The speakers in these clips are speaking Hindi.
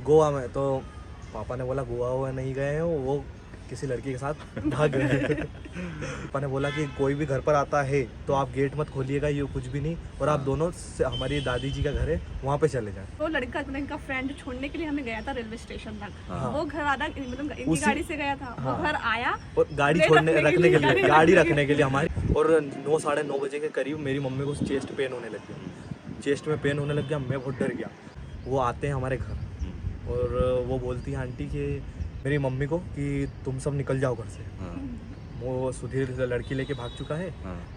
गोवा में। तो पापा ने बोला गोवा हुआ नहीं गए हैं, वो किसी लड़की के साथ भाग गए। पापा ने बोला कि कोई भी घर पर आता है तो आप गेट मत खोलिएगा, ये कुछ भी नहीं, और आप दोनों हमारी दादी जी का घर है वहाँ पे चले जाए। वो लड़का इनका फ्रेंड छोड़ने के लिए हमें गया था रेलवे स्टेशन तक। हाँ। वो घर आना मतलब इनकी गाड़ी से गया था। हाँ। वो घर आया और गाड़ी छोड़ने रखने के लिए गाड़ी रखने के लिए हमारी। और 9 साढ़े 9 बजे के करीब मेरी मम्मी को चेस्ट पेन होने लग गया, चेस्ट में पेन होने लग गया। मैं बहुत डर गया। वो आते हैं हमारे घर और वो बोलती है आंटी कि मेरी मम्मी को कि तुम सब निकल जाओ घर से। वो सुधीर लड़की लेके भाग चुका है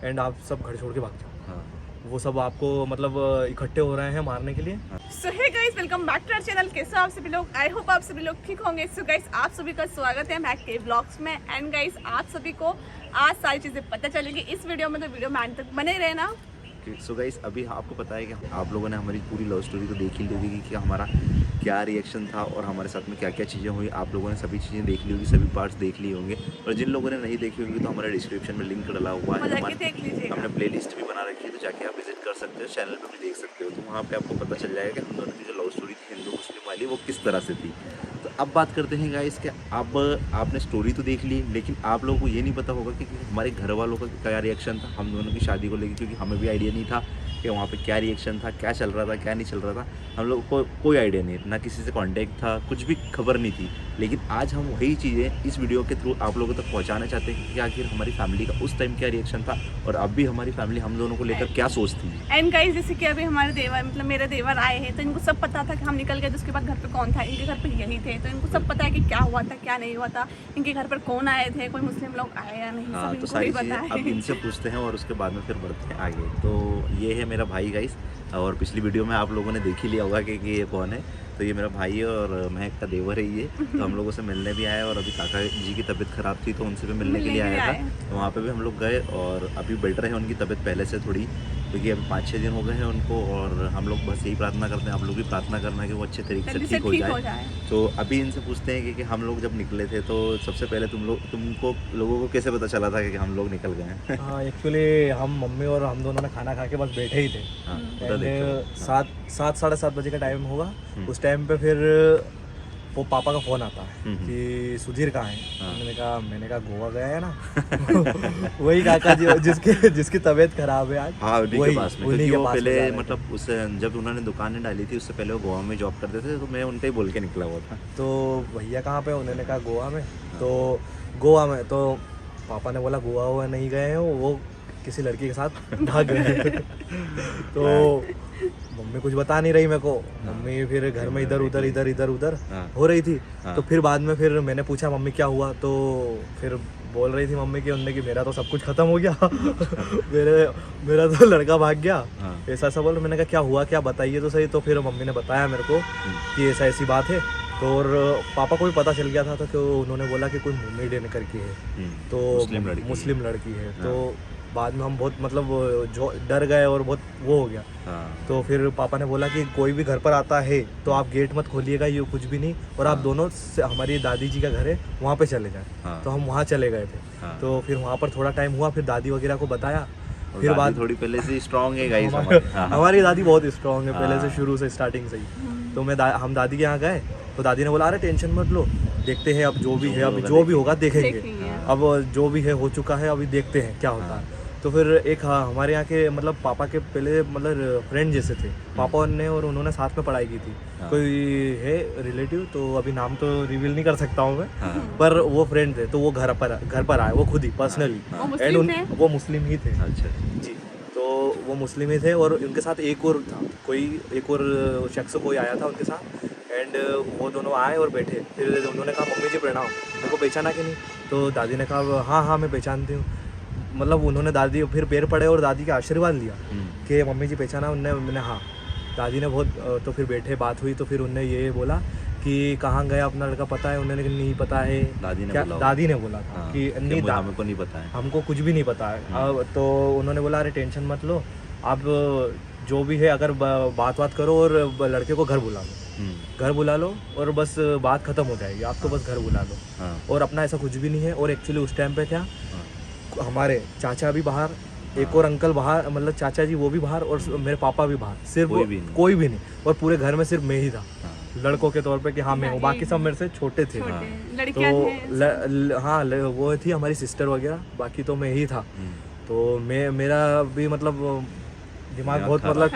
एंड आप सब घर छोड़ के भाग जाओ। वो सब आपको मतलब इकट्ठे हो रहे हैं मारने के लिए। So hey guys, welcome back to our channel. कैसे हो आप सभी लोग? आई होप आप सभी लोग ठीक होंगे। सो गाइस, आप सभी का स्वागत है मैक के ब्लॉग्स में। एंड गाइस, आप सभी को आज सारी चीज़ें पता चलेगी इस वीडियो में, तो वीडियो में अंत तक बने रहना। सो गाइस, अभी आपको पता है कि आप लोगों ने हमारी पूरी लव स्टोरी तो देख ही ली होगी कि हमारा क्या रिएक्शन था और हमारे साथ में क्या क्या चीज़ें हुई। आप लोगों ने सभी चीज़ें देख ली होगी, सभी पार्ट्स देख लिए होंगे। और जिन लोगों ने नहीं देखी होगी तो हमारे डिस्क्रिप्शन में लिंक डला हुआ है, देख लीजिएगा। हमने प्लेलिस्ट भी बना रखी है, तो जाके आप विजिट कर सकते हो, चैनल पर भी देख सकते हो। तो वहाँ पे आपको पता चल जाएगा कि हम दोनों की जो लव स्टोरी थी हिंदू मुस्लिम वाली, वो किस तरह से थी। तो अब बात करते हैं गाइस कि अब आपने स्टोरी तो देख ली, लेकिन आप लोगों को ये नहीं पता होगा कि हमारे घर वालों का क्या रिएक्शन था हम दोनों की शादी को लेकर, क्योंकि हमें भी आइडिया नहीं था कि वहाँ पे क्या रिएक्शन था, क्या चल रहा था, क्या नहीं चल रहा था। हम लोग को कोई आइडिया नहीं, ना किसी से कांटेक्ट था, कुछ भी खबर नहीं थी। लेकिन आज हम वही चीज़ें इस वीडियो के थ्रू आप लोगों तक पहुँचाना चाहते हैं कि आखिर हमारी फैमिली का उस टाइम क्या रिएक्शन था और अब भी हमारी फैमिली हम दोनों को लेकर क्या सोचती है। एंड गाइस, जैसे कि अभी हमारे देवर मतलब मेरे देवर आए हैं, तो इनको सब पता था कि हम निकल गए। तो उसके बाद घर पे कौन था, इनके घर पे यही थे, तो इनको सब पता है कि क्या हुआ था क्या नहीं हुआ था, इनके घर पर कौन आए थे, कोई मुस्लिम लोग आए या नहीं। हाँ, सब तो इनको सारी ही चीज़ें पता अब है। इनसे पूछते हैं और उसके बाद में फिर बढ़ते हैं आगे। तो ये है मेरा भाई गाइस, और पिछली वीडियो में आप लोगों ने देख ही लिया होगा कि ये कौन है। तो ये मेरा भाई है और महक का देवर है ये। तो हम लोगों से मिलने भी आया, और अभी काका जी की तबीयत ख़राब थी तो उनसे भी मिलने के लिए आया था। तो वहाँ पे भी हम लोग गए और अभी बेटर है उनकी तबीयत पहले से थोड़ी, क्योंकि अभी 5-6 दिन हो गए हैं उनको। और हम लोग बस यही प्रार्थना करते हैं, आप लोग भी प्रार्थना करना कि वो अच्छे तरीके से ठीक हो जाए। तो अभी इनसे पूछते हैं कि हम लोग जब निकले थे तो सबसे पहले तुमको लोगों को कैसे पता चला था कि हम लोग निकल गए हैं? हाँ, एक्चुअली हम मम्मी और हम दोनों ने खाना खा के बस बैठे ही थे। हाँ, 7 साढ़े 7 बजे का टाइम होगा। उस टाइम पे फिर वो पापा का फ़ोन आता है कि सुधीर कहाँ है। हाँ। मैंने कहा गोवा गया है ना। वही काका जी जिसकी तबीयत खराब है आज। हाँ, उन्हीं के पास में, क्योंकि वो पास पहले में मतलब उससे जब उन्होंने दुकानें डाली थी उससे पहले वो गोवा में जॉब करते थे, तो मैं उनका ही बोल के निकला हुआ था। तो भैया कहाँ पे, उन्होंने कहा गोवा में। तो गोवा में तो पापा ने बोला गोवा हुआ नहीं गए हैं, वो किसी लड़की के साथ भाग गए। तो मम्मी कुछ बता नहीं रही मेरे को। मम्मी फिर घर में इधर उधर हो रही थी। तो फिर बाद में फिर मैंने पूछा मम्मी क्या हुआ, तो फिर बोल रही थी मम्मी कि उनने कि मेरा तो सब कुछ खत्म हो गया। मेरा तो लड़का भाग गया, ऐसा बोल। मैंने कहा क्या हुआ, क्या बताइए तो सही। तो फिर मम्मी ने बताया मेरे को कि ऐसी बात है। तो और पापा को भी पता चल गया था तो उन्होंने बोला कि कोई मोमेडियन करके है, तो मुस्लिम लड़की है। तो बाद में हम बहुत मतलब जो डर गए और बहुत वो हो गया। तो फिर पापा ने बोला कि कोई भी घर पर आता है तो आप गेट मत खोलिएगा, ये कुछ भी नहीं, और आप दोनों हमारी दादी जी का घर है वहाँ पे चले जाए। तो हम वहाँ चले गए थे। तो फिर वहाँ पर थोड़ा टाइम हुआ, फिर दादी वगैरह को बताया। फिर बात थोड़ी पहले से स्ट्रांग है गाइस हमारी दादी बहुत स्ट्रांग है पहले से, शुरू से स्टार्टिंग से ही। तो हम दादी के यहाँ गए तो दादी ने बोला अरे टेंशन मत लो, देखते हैं अब जो भी है, अभी जो भी होगा देखेंगे। अब जो भी है हो चुका है, अभी देखते हैं क्या होता है। तो फिर एक हमारे यहाँ के मतलब पापा के पहले मतलब फ्रेंड जैसे थे पापा ने, और उन्होंने साथ में पढ़ाई की थी। कोई है रिलेटिव, तो अभी नाम तो रिवील नहीं कर सकता हूँ मैं, पर वो फ्रेंड थे। तो वो घर पर आए, वो खुद ही पर्सनली, एंड वो मुस्लिम ही थे। अच्छा जी, तो वो मुस्लिम ही थे। और उनके साथ एक और था, एक और शख्स कोई आया था उनके साथ। एंड वो दोनों आए और बैठे। फिर उन्होंने कहा मम्मी जी प्रणाम, मेरे को पहचाना कि नहीं। तो दादी ने कहा हाँ मैं पहचानती हूँ। मतलब उन्होंने दादी फिर पैर पड़े और दादी का आशीर्वाद लिया कि मम्मी जी पहचाना। मैंने हाँ। दादी ने बहुत, तो फिर बैठे, बात हुई। तो फिर उनने ये बोला कि कहाँ गया अपना लड़का, पता है? उन्होंने नहीं पता है। दादी ने बोला था कि नहीं, हमको नहीं पता है, हमको कुछ भी नहीं पता है। अब तो उन्होंने बोला अरे टेंशन मत लो, आप जो भी है अगर बात करो और लड़के को घर बुला लो और बस बात खत्म हो जाएगी। आप तो बस घर बुला लो। और अपना ऐसा कुछ भी नहीं है। और एक्चुअली उस टाइम पे क्या, हमारे चाचा भी बाहर, एक और अंकल बाहर, मतलब चाचा जी वो भी बाहर, और मेरे पापा भी बाहर, सिर्फ कोई भी नहीं। और पूरे घर में सिर्फ मैं ही था। लड़कों के तौर पे कि हाँ मैं हूँ, बाकी सब मेरे से छोटे थे। छोटे तो लड़कियां थे। हाँ वो थी हमारी सिस्टर वगैरह, बाकी तो मैं ही था। तो मेरा भी मतलब दिमाग बहुत मतलब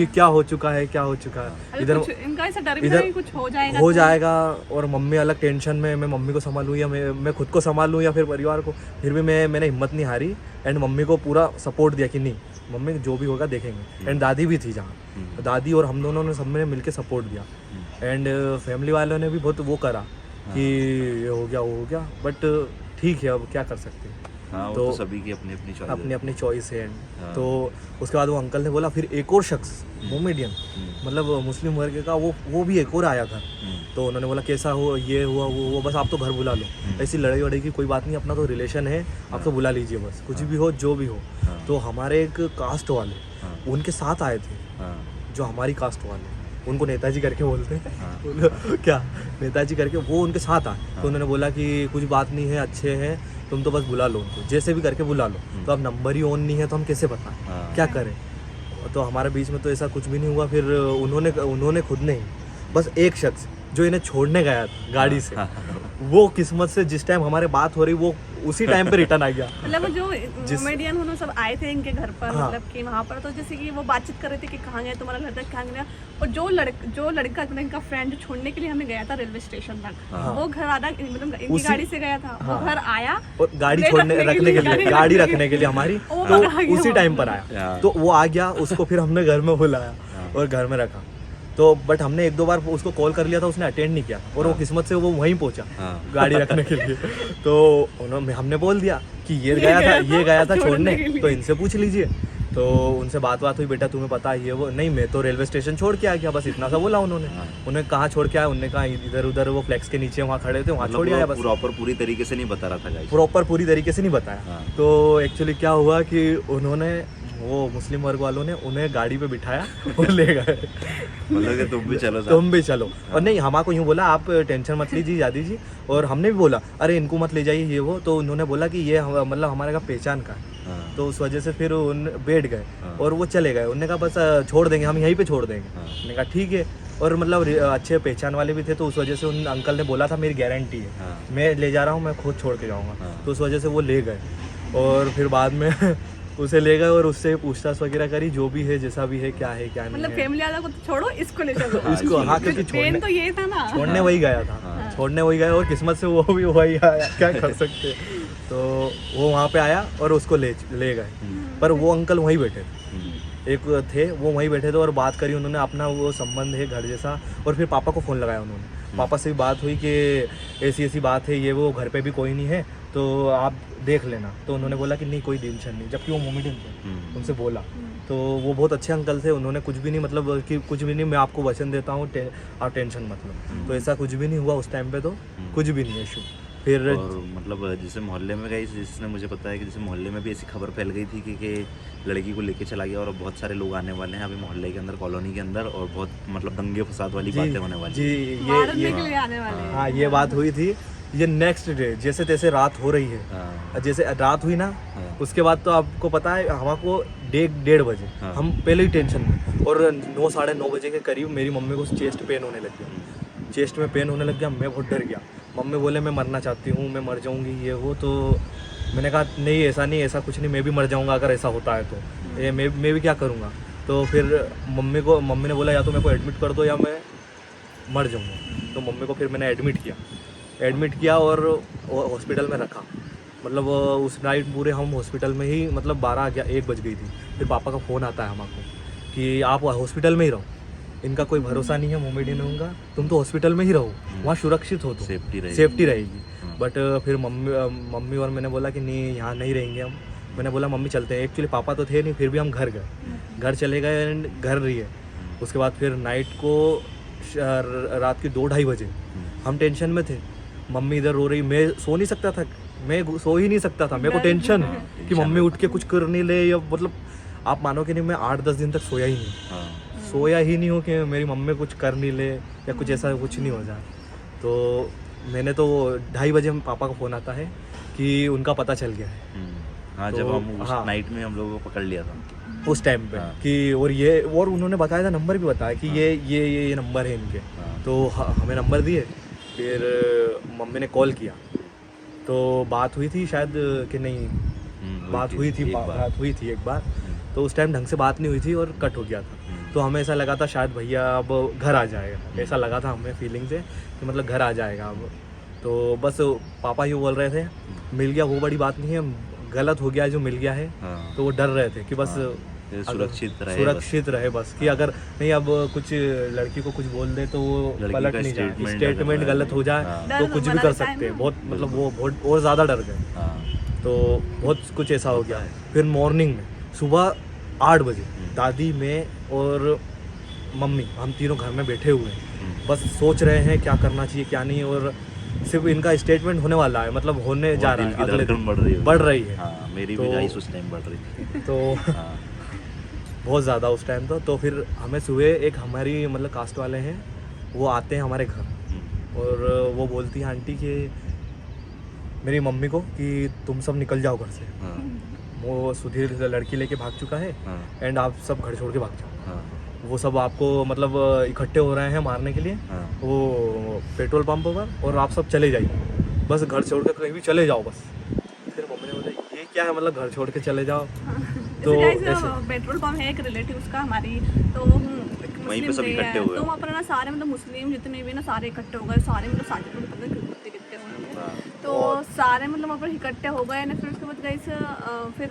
क्या हो चुका है अरे इधर कुछ इनका ऐसा डर भी इधर था कि कुछ हो जाएगा हो तो। जाएगा, और मम्मी अलग टेंशन में, मैं मम्मी को संभालूँ या मैं खुद को संभालूँ या फिर परिवार को। फिर भी मैंने हिम्मत नहीं हारी एंड मम्मी को पूरा सपोर्ट दिया कि नहीं मम्मी जो भी होगा देखेंगे। एंड दादी भी थी जहाँ, दादी और हम दोनों ने सब ने मिलकर सपोर्ट दिया। एंड फैमिली वालों ने भी बहुत वो करा कि ये हो गया वो हो गया, बट ठीक है अब क्या कर सकते हैं। हाँ, तो सभी की अपनी अपनी चॉइस अपनी चॉइस है। तो उसके बाद वो अंकल ने बोला, फिर एक और शख्स मोमेडियन मतलब मुस्लिम वर्ग का वो भी एक और आया घर। तो उन्होंने बोला कैसा हो, ये हुआ वो बस आप तो घर बुला लो, ऐसी लड़ाई वड़ाई की कोई बात नहीं, अपना तो रिलेशन है, आप तो बुला लीजिए बस, कुछ भी हो जो भी हो। तो हमारे एक कास्ट वाले उनके साथ आए थे, जो हमारी कास्ट वाले, उनको नेताजी करके बोलते हैं क्या नेताजी करके, वो उनके साथ आए। तो उन्होंने बोला कि कुछ बात नहीं है, अच्छे हैं, तुम तो बस बुला लो उनको, जैसे भी करके बुला लो। तो अब नंबर ही ऑन नहीं है तो हम कैसे बताएं क्या करें। तो हमारे बीच में तो ऐसा कुछ भी नहीं हुआ। फिर उन्होंने खुद ने ही बस एक शख्स जो इन्हें छोड़ने गया था गाड़ी से, वो किस्मत से जिस टाइम हमारे बात हो रही वो उसी टाइम पे रिटर्न आ गया। मतलब जो कॉमेडियन उन्होंने सब आए थे इनके घर पर, हाँ। मतलब कि वहाँ पर तो जैसे कि वो बातचीत कर रहे थे कि कहाँ गया तुम्हारा घर तक, कहाँ गया। और जो लड़का मतलब इनका फ्रेंड जो छोड़ने के लिए हमें गया था रेलवे स्टेशन तक, वो घर आधा मतलब इनकी गाड़ी से गया था, वो घर आया और गाड़ी रखने के लिए हमारी, तो उसी टाइम पर आया। तो वो आ गया, उसको फिर हमने घर में बुलाया और घर में रखा। तो बट हमने एक दो बार उसको कॉल कर लिया था, उसने अटेंड नहीं किया और वो किस्मत से वो वहीं पहुंचा गाड़ी रखने के लिए। तो हमने बोल दिया कि ये गया था छोड़ने, तो इनसे पूछ लीजिए। तो उनसे बात हुई, बेटा तुम्हें पता है ये वो, नहीं मैं तो रेलवे स्टेशन छोड़ के आ गया, बस इतना सा बोला उन्होंने। उन्हें कहाँ छोड़ के आया, उन्होंने कहा इधर उधर वो फ्लेक्स के नीचे वहाँ खड़े थे, वहाँ छोड़ आया। बस पूरी तरीके से नहीं बता रहा था गाइस, पूरी तरीके से नहीं बताया। तो एक्चुअली क्या हुआ कि उन्होंने वो मुस्लिम वर्ग वालों ने उन्हें गाड़ी पे बिठाया और ले गए, मतलब कि तुम भी चलो। और नहीं हमको यूँ बोला आप टेंशन मत लीजिए दादी जी, और हमने भी बोला अरे इनको मत ले जाइए ये वो। तो उन्होंने बोला कि ये मतलब हमारे का पहचान का है। तो उस वजह से फिर उन बैठ गए और वो चले गए। उन्होंने कहा बस छोड़ देंगे, हम यहीं पे छोड़ देंगे। मैंने कहा ठीक है, और मतलब अच्छे पहचान वाले भी थे, तो उस वजह से उन अंकल ने बोला था मेरी गारंटी है, मैं ले जा रहा हूँ, मैं खुद छोड़ के जाऊँगा। तो उस वजह से वो ले गए और फिर बाद में उसे ले गए और उससे पूछताछ वगैरह करी, जो भी है जैसा भी है क्या नहीं मतलब है। फैमिली वाला को तो छोड़ो, इसको ले चलो। इसको हाँ, क्योंकि तो ये था ना, छोड़ने वही गया था, छोड़ने वही गया और किस्मत से वो भी वही आया, क्या कर सकते। तो वो वहाँ पे आया और उसको ले गए, पर वो अंकल वहीं बैठे थे, एक थे वो वहीं बैठे थे और बात करी उन्होंने, अपना वो संबंध है घर जैसा। और फिर पापा को फ़ोन लगाया उन्होंने, पापा से भी बात हुई कि ऐसी बात है ये वो, घर पे भी कोई नहीं है तो आप देख लेना। तो उन्होंने बोला कि नहीं कोई टेंशन नहीं, जबकि वो मोमेडियन थे, उनसे बोला। तो वो बहुत अच्छे अंकल थे, उन्होंने कुछ भी नहीं मतलब कि कुछ भी नहीं, मैं आपको वचन देता हूँ आप टेंशन मत लो। तो ऐसा कुछ भी नहीं हुआ उस टाइम पे, तो कुछ भी नहीं इशू। फिर और मतलब जैसे मोहल्ले में गई, जिसने मुझे पता है कि जैसे मोहल्ले में भी ऐसी खबर फैल गई थी कि लड़की को लेके चला गया और बहुत सारे लोग आने वाले हैं अभी मोहल्ले के अंदर, कॉलोनी के अंदर, और बहुत मतलब दंगे फसाद वाली बातें होने वाली जी, ये आने वाले। हाँ ये बात हुई थी। ये नेक्स्ट डे जैसे तैसे रात हो रही है, जैसे रात हुई ना, उसके बाद तो आपको पता है हमको 1:30 बजे हम पहले ही टेंशन में, और 9 साढ़े 9 बजे के करीब मेरी मम्मी को चेस्ट पेन होने लग गया, चेस्ट में पेन होने लग गया। मैं बहुत डर गया, मम्मी बोले मैं मरना चाहती हूँ, मैं मर जाऊँगी ये वो। तो मैंने कहा नहीं ऐसा कुछ नहीं, मैं भी मर जाऊँगा अगर ऐसा होता है तो, ये मैं भी क्या करूँगा। तो फिर मम्मी ने बोला या तो मेरे को एडमिट कर दो या मैं मर जाऊँगा। तो मम्मी को फिर मैंने एडमिट किया और हॉस्पिटल में रखा। मतलब उस नाइट पूरे हम हॉस्पिटल में ही, मतलब 12-1 बज गई थी। फिर पापा का फ़ोन आता है हमको कि आप हॉस्पिटल में ही रहो, इनका कोई भरोसा नहीं है मोमेडियन का, तुम तो हॉस्पिटल में ही रहो, वहाँ सुरक्षित हो, तो सेफ्टी रहेगी। बट फिर मम्मी और मैंने बोला कि नहीं यहाँ नहीं रहेंगे हम। मैंने बोला मम्मी चलते हैं। एक्चुअली पापा तो थे नहीं, फिर भी हम घर चले गए एंड घर रही है। उसके बाद फिर नाइट को रात के 2-2:30 बजे हम टेंशन में थे, मम्मी इधर रो रही, मैं सो नहीं सकता था, मैं सो ही नहीं सकता था, मेरे को टेंशन कि मम्मी उठ के कुछ कर नहीं ले, या मतलब आप मानोगे नहीं, मैं 8-10 दिन तक सोया ही नहीं हूँ कि मेरी मम्मी कुछ कर नहीं ले या कुछ ऐसा कुछ नहीं हो जाए। तो मैंने तो 2:30 बजे पापा का फ़ोन आता है कि उनका पता चल गया है। हाँ, तो जब हम उस नाइट में हम लोगों को पकड़ लिया था उस टाइम पे कि और उन्होंने बताया था, नंबर भी बताया कि ये नंबर है इनके। तो हमें नंबर दिए, फिर मम्मी ने कॉल किया, तो बात हुई थी शायद कि नहीं, बात हुई थी एक बार, तो उस टाइम ढंग से बात नहीं हुई थी और कट हो गया था। तो हमें ऐसा लगा था शायद भैया अब घर आ जाएगा, ऐसा लगा था हमें फीलिंग से कि मतलब घर आ जाएगा अब। तो बस पापा यूँ बोल रहे थे मिल गया वो बड़ी बात नहीं है, गलत हो गया जो मिल गया है। तो वो डर रहे थे कि बस सुरक्षित रहे बस, कि अगर नहीं अब कुछ लड़की को कुछ बोल दे तो वो पलट नहीं जाए, स्टेटमेंट गलत हो जाए तो कुछ भी कर सकते हैं। बहुत मतलब वो बहुत और ज़्यादा डर गए, तो बहुत कुछ ऐसा हो गया। फिर मॉर्निंग में सुबह 8 बजे दादी मैं और मम्मी हम तीनों घर में बैठे हुए हैं, बस सोच रहे हैं क्या करना चाहिए क्या नहीं, और सिर्फ इनका स्टेटमेंट होने वाला है, मतलब होने जा रहा है, अगले दिन बढ़ रही है। हाँ, मेरी भी गाइस उस टाइम बढ़ रही थी तो बहुत ज़्यादा उस टाइम तो फिर हमें सुबह एक हमारी मतलब कास्ट वाले हैं वो आते हैं हमारे घर, और वो बोलती है आंटी कि मेरी मम्मी को कि तुम सब निकल जाओ घर से, वो सुधीर लड़की लेके भाग चुका है एंड आप सब घर छोड़ के भाग जाओ। वो सब आपको मतलब इकट्ठे हो रहे हैं मारने के लिए वो पेट्रोल पंप पर, और आप सब चले जाइए, बस घर छोड़ के कहीं भी चले जाओ बस। फिर मम्मी ने बोला ये क्या है, मतलब घर छोड़ के चले जाओ। तो पेट्रोल पंप है एक रिलेटिव का हमारी, तो वहीं पे सब इकट्ठे हुए, तो वहाँ पर ना सारे मतलब मुस्लिम जितने भी ना सारे इकट्ठे हो गए, सारे मतलब शादी में पता नहीं कितने होंगे, तो सारे मतलब वहाँ पर इकट्ठे हो गए ना। फिर उसके बाद गई फिर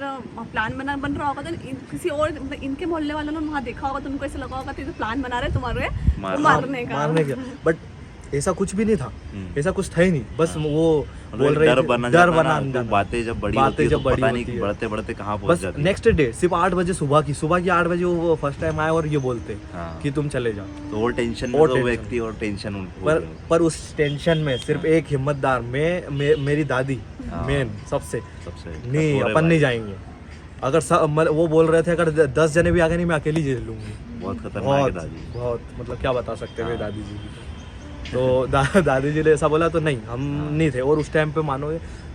प्लान बन रहा होगा, तो किसी और मतलब इनके मोहल्ले वालों ने वहाँ देखा होगा, तो उनको ऐसा लगा होगा तो प्लान बना रहे तुम्हारे मारने का। बट ऐसा कुछ भी नहीं था, ऐसा कुछ था ही नहीं, बस वो बोल रहे डर बना बातें जब बड़ी होती है, पता नहीं बढ़ते बढ़ते कहाँ पहुँच जाती है। नेक्स्ट डे सिर्फ 8 बजे सुबह की 8 बजे वो फर्स्ट टाइम आए और ये बोलते कि तुम चले जाओ, तो वो टेंशन में वो व्यक्ति और टेंशन पर उस टेंशन में सिर्फ एक हिम्मतदार मेरी दादी मेन सबसे नहीं, अपन नहीं जाएंगे। अगर वो बोल रहे थे अगर 10 जने भी आ गए नहीं मैं अकेली झेल लूंगी। बहुत खतरनाक है दादी, बहुत मतलब क्या बता सकते हैं दादी जी की। तो दादी जी ने ऐसा बोला तो नहीं हम नहीं थे, और उस टाइम पे मानो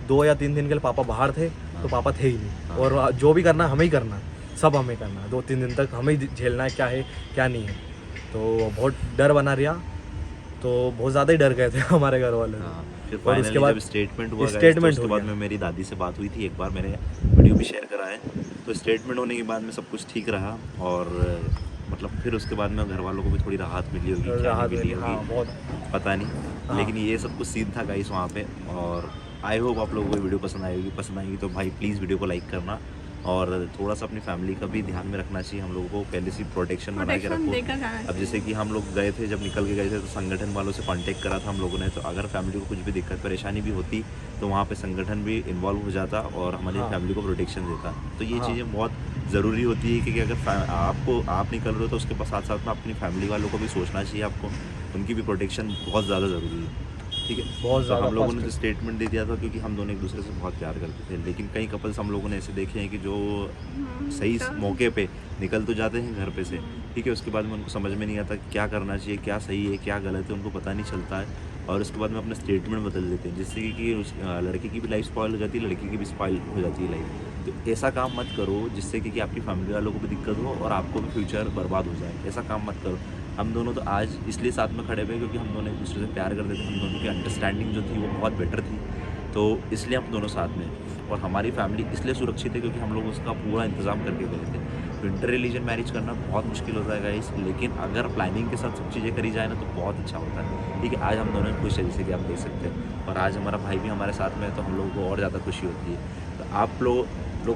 2 या 3 दिन के लिए पापा बाहर थे, तो पापा थे ही नहीं, और जो भी करना हमें ही करना, सब हमें करना, 2-3 दिन तक हमें ही झेलना है क्या है क्या नहीं है। तो बहुत डर बना रहा, तो बहुत ज़्यादा ही डर गए थे हमारे घर वाले। और उसके बाद स्टेटमेंट हुआ, उसके बाद में मेरी दादी से बात हुई थी एक बार, मैंने वीडियो भी शेयर करा है। तो स्टेटमेंट होने के बाद में सब कुछ ठीक रहा, और मतलब फिर उसके बाद में घर वालों को भी थोड़ी राहत मिली होगी, क्या मिली होगी बहुत पता नहीं, लेकिन ये सब कुछ सीन था गाइस वहाँ पे। और आई होप आप लोगों को वीडियो पसंद आएगी तो भाई प्लीज़ वीडियो को लाइक करना, और थोड़ा सा अपनी फैमिली का भी ध्यान में रखना चाहिए। हम लोगों को पहले से प्रोटेक्शन बना के रखो। अब जैसे कि हम लोग गए थे, जब निकल के गए थे तो संगठन वालों से कांटेक्ट करा था हम लोगों ने, तो अगर फैमिली को कुछ भी दिक्कत परेशानी भी होती तो वहाँ पे संगठन भी इन्वॉल्व हो जाता और हमारी फैमिली को प्रोटेक्शन देता। तो ये चीज़ें बहुत ज़रूरी होती है, क्योंकि अगर आप निकल रहे हो तो उसके पास साथ साथ में अपनी फैमिली वालों को भी सोचना चाहिए, आपको उनकी भी प्रोटेक्शन बहुत ज़्यादा ज़रूरी है। ठीक है, बहुत ज़्यादा। हम लोगों ने तो स्टेटमेंट दे दिया था क्योंकि हम दोनों एक दूसरे से बहुत प्यार करते थे, लेकिन कई कपल्स हम लोगों ने ऐसे देखे हैं कि जो सही मौके पे निकल तो जाते हैं घर पे से, ठीक है, उसके बाद में उनको समझ में नहीं आता क्या करना चाहिए, क्या सही है क्या गलत है, उनको पता नहीं चलता है, और उसके बाद में अपना स्टेटमेंट बदल देते हैं, जिससे कि उस लड़के की भी लाइफ स्पॉइल हो जाती है, लड़की की भी स्पॉइल हो जाती है लाइफ। तो ऐसा काम मत करो जिससे कि आपकी फैमिली वालों को भी दिक्कत हो और आपको भी फ्यूचर बर्बाद हो जाए। ऐसा काम मत करो। हम दोनों तो आज इसलिए साथ में खड़े हुए क्योंकि हम दोनों एक दूसरे से प्यार करते थे, हम दोनों की अंडरस्टैंडिंग जो थी वो बहुत बेटर थी, तो इसलिए हम दोनों साथ में। और हमारी फैमिली इसलिए सुरक्षित है क्योंकि हम लोग उसका पूरा इंतज़ाम करके गए थे। तो इंटर रिलीजन मैरिज करना बहुत मुश्किल होता है गाइस, लेकिन अगर प्लानिंग के साथ सब चीज़ें करी जाए ना तो बहुत अच्छा होता है। ठीक है, आज हम दोनों खुश है जैसे कि आप देख सकते हैं, और आज हमारा भाई भी हमारे साथ में है, तो हम लोगों को और ज़्यादा खुशी होती है। तो आप लोग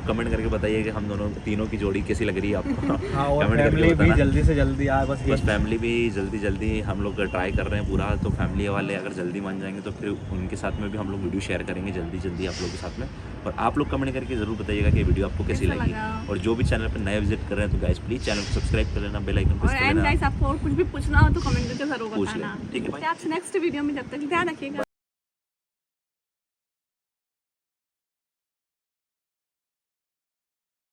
कमेंट करके बताइए कि हम दोनों तीनों की जोड़ी कैसी लग रही है आपको। और फैमिली भी जल्दी से जल्दी आए, बस फैमिली भी जल्दी हम लोग ट्राई कर रहे हैं पूरा। तो फैमिली वाले अगर जल्दी मान जाएंगे तो फिर उनके साथ में भी हम लोग वीडियो शेयर करेंगे जल्दी आप लोगों के साथ में। और आप लोग कमेंट करके ज़रूर बताइएगा कि वीडियो आपको कैसी लगी, और जो भी चैनल पर नया विजिट कर रहे हैं तो गाइस प्लीज़ चैनल को सब्सक्राइब कर लेना, बेल आइकन प्रेस कर लेना। आपको और कुछ भी पूछना हो तो कमेंट करके जरूर पूछ लेना। ठीक है, आपसे नेक्स्ट वीडियो में, जब तक ध्यान रखिएगा।